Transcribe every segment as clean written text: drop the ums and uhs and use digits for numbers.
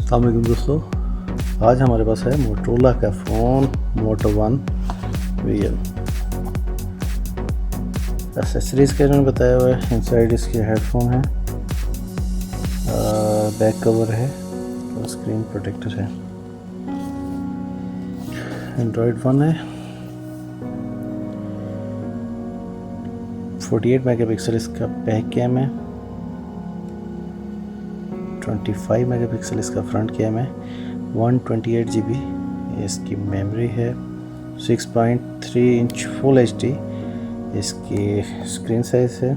अस्सलाम वालेकुम दोस्तों, आज हमारे पास है मोटोरोला का फ़ोन मोटो वन VL। एसेसरीज़ के में बताया हुआ है। इनसाइड इसके हेडफोन है, बैक कवर है और स्क्रीन प्रोटेक्टर है। एंड्रॉयड फ़ोन है। 48 मेगापिक्सल इसका बैक कैम है, 25 मेगापिक्सल इसका फ्रंट कैम है, 128 GB इसकी मेमोरी है, 6.3 इंच फुल HD इसकी स्क्रीन साइज़ है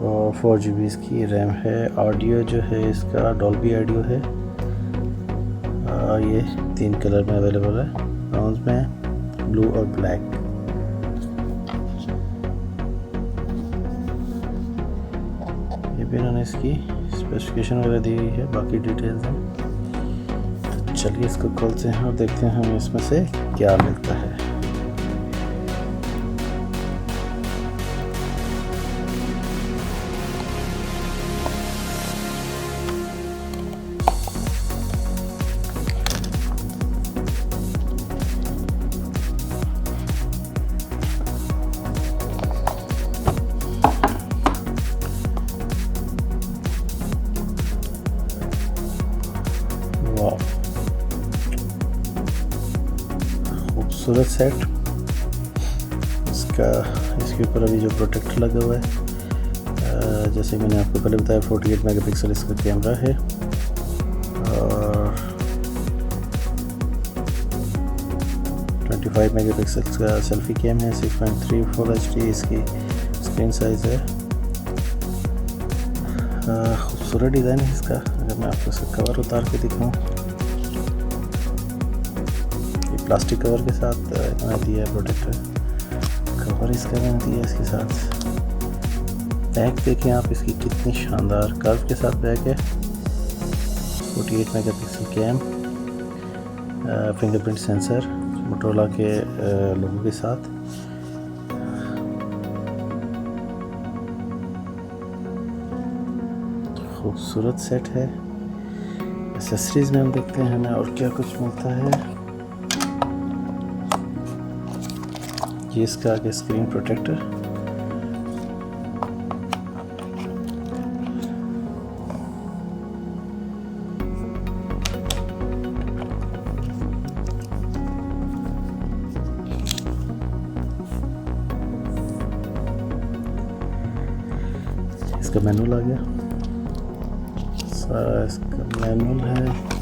और 4 GB इसकी रैम है। ऑडियो जो है इसका डॉल्बी ऑडियो है। ये 3 कलर में अवेलेबल है, ब्राउन में, ब्लू और ब्लैक। ये भी इन्होंने इसकी स्पेसिफिकेशन वगैरह दी हुई है, बाकी डिटेल्स हैं। तो चलिए इसको खोलते हैं और देखते हैं हमें इसमें से क्या मिलता है। वाह, खूबसूरत सेट। इसके ऊपर अभी जो प्रोटेक्टर लगा हुआ है, जैसे मैंने आपको पहले बताया, 48 मेगापिक्सल इसका कैमरा है और 25 मेगापिक्सल का सेल्फी कैम है, 6.3 फुल HD इसकी स्क्रीन साइज़ है। खूबसूरत डिज़ाइन है इसका। अगर मैं आपको इसका कवर उतार के दिखाऊं, ये प्लास्टिक कवर के साथ इन्होंने दिया है प्रोटेक्टर। कवर इसका मैंने दिया है इसके साथ। बैक देखें आप, इसकी कितनी शानदार कर्व के साथ बैक है। 48 megapixel cam, fingerprint sensor Motorola के लोगों के साथ। खूबसूरत सेट है। एसेसरीज में हम देखते हैं हमें और क्या कुछ मिलता है। ये इसका आगे स्क्रीन प्रोटेक्टर, इसका मैनुअल आ गया, सारा इसका मैनुअल है।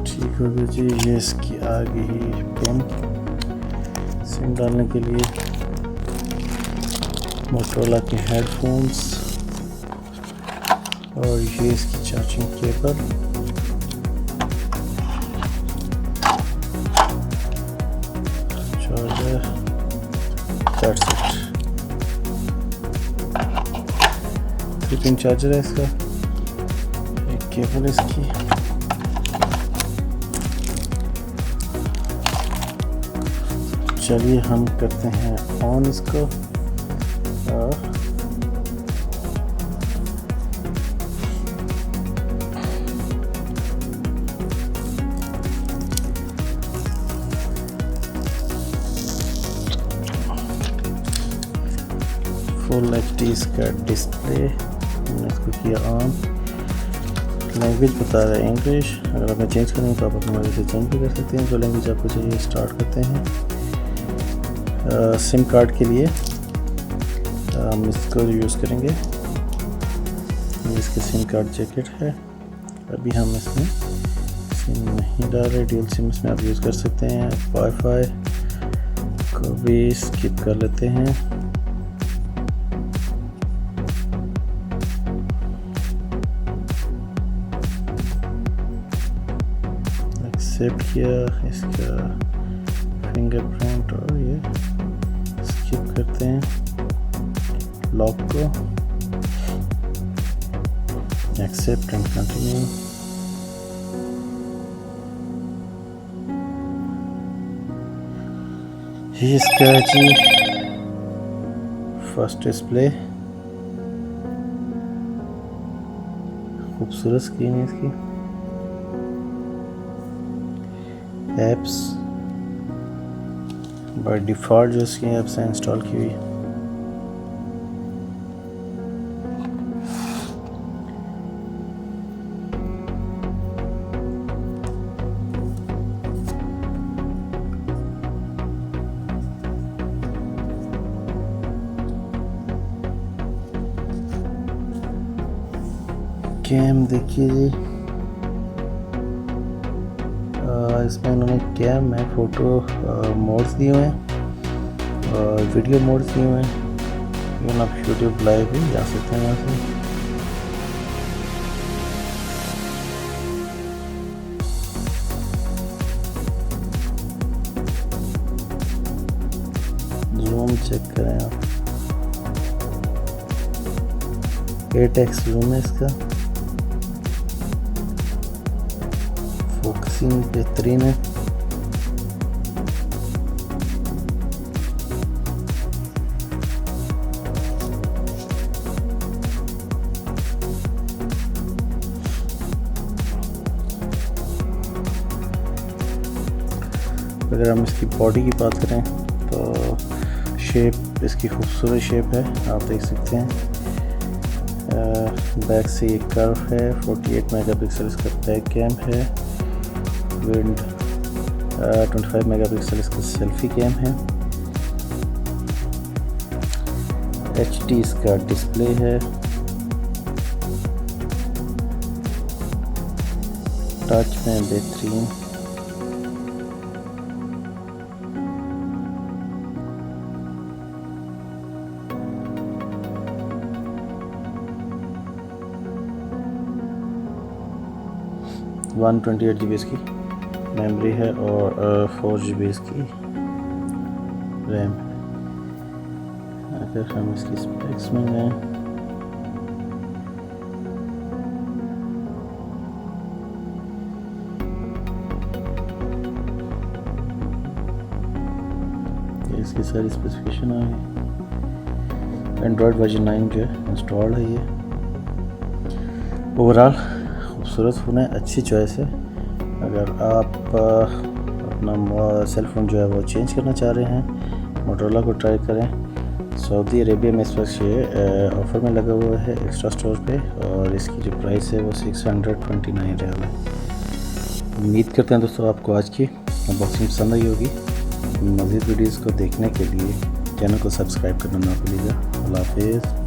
ठीक हो गया जी। ये इसकी आगे ही पिन सिम डालने के लिए, मोटोरोला के हेडफोन्स और ये इसकी charging cable. Charger, that's it. 3 pin charger है इसका, एक केबल इसकी। चलिए हम करते हैं ऑन इसको और फुल HD इसका डिस्प्ले। मैंने इसको किया ऑन। लैंग्वेज बता रहा है इंग्लिश। अगर आपने चेंज करनी है तो आप अपनी मर्जी से चेंज भी कर सकते हैं, जो लैंग्वेज आपको चाहिए। स्टार्ट करते हैं। सिम कार्ड के लिए हम इसको यूज़ करेंगे। ये इसके सिम कार्ड जैकेट है। अभी हम इसमें सिम नहीं डाल रहे, ड्यूल सिम इसमें आप यूज़ कर सकते हैं। वाईफाई को भी स्किप कर लेते हैं। एक्सेप्ट किया, इसका फिंगरप्रिंट और ये स्किप करते हैं। लॉक को एक्सेप्ट एंड कंटिन्यू। ये इसका जी फर्स्ट डिस्प्ले, खूबसूरत स्क्रीन है इसकी। ऐप्स बाय डिफ़ॉल्ट जो इसकी ऐप्स हैं इंस्टॉल की हुई। कैम देखिए जी, इसमें उन्होंने कैम में फ़ोटो मोड्स दिए हुए हैं और वीडियो मोड्स दिए हुए हैं। इवन आप यूट्यूब लाइव भी जा सकते हैं यहाँ से। जूम चेक करें आप, 8x जूम है इसका। फोकसिंग बेहतरीन है। अगर हम इसकी बॉडी की बात करें तो शेप इसकी खूबसूरत शेप है, आप देख सकते हैं। बैक से ये कर्व है। 48 मेगापिक्सल इसका बैक कैम है। विंड 25 मेगापिक्सल इसका सेल्फी कैम है। HD इसका डिस्प्ले है। टच में बेहतरीन। वन 128 GB इसकी मेमोरी है और 4 GB इसकी रैम। अगर हम इसकी स्पेक्स में जाएं, इसकी सारी स्पेसिफिकेशन आ गई। एंड्रॉयड वर्जन 9 जो है इंस्टॉल्ड है। ये ओवरऑल खूबसूरत फ़ोन है, अच्छी चॉइस है। अगर आप अपना सेल फ़ोन जो है वो चेंज करना चाह रहे हैं, मोटरोला को ट्राई करें। सऊदी अरेबिया में इस वक्त ये ऑफ़र में लगा हुआ है एक्स्ट्रा स्टोर पे, और इसकी जो प्राइस है वो 629 रियाल है। उम्मीद करते हैं दोस्तों आपको आज की अनबॉक्सिंग पसंद आई होगी। मज़ीद वीडियोज़ को देखने के लिए चैनल को सब्सक्राइब करना ना भूलिएगा। अल्लाह हाफ़िज़।